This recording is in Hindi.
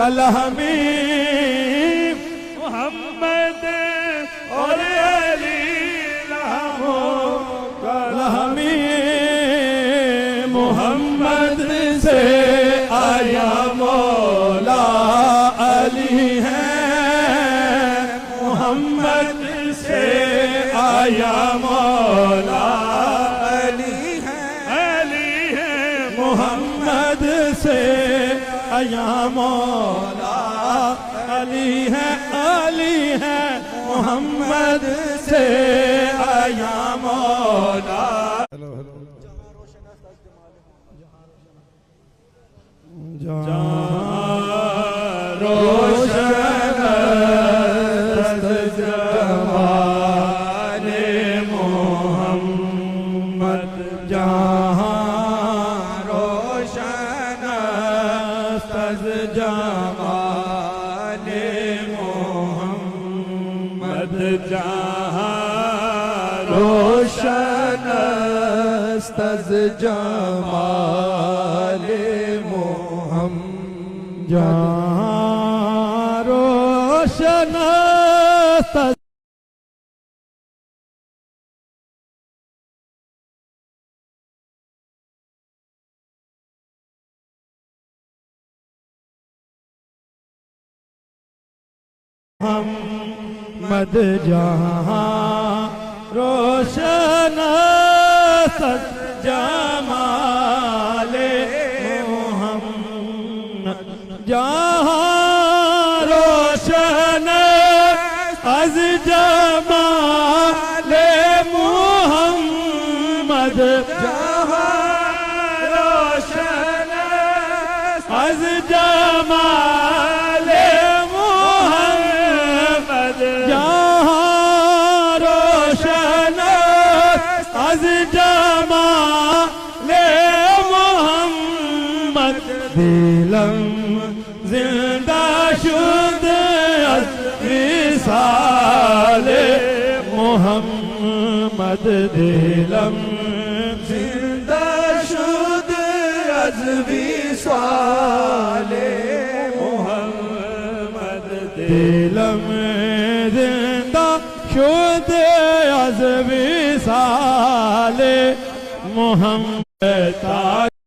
कलहमी मोहम्मद और अली रहमो कलहमी मोहम्मद से आया मौला अली है मोहम्मद से आया मौला अली है मोहम्मद से आया मौला अली है मोहम्मद से आया मौला। रोशन जमाने मोहम्मद जहाँ रोशन जमाने मोहम्मद जहाँ रोशन जमाने मोहम्मद जहाँ रोशन मोहम्मद जहाँ रोशन जमाले मोहम्मद जहाँ रोशन अज जमाले मोहम्मद जहाँ रोशन अज जमाले मोहम्मद जहाँ रोशन अज जमाले मोहम्मद दिलम जिंदा शुद अज विसाले मोहम्मद दिलम जिंदा शुद अज विसाले मोहम्मद दिलम जिंदा शुद अज विसाले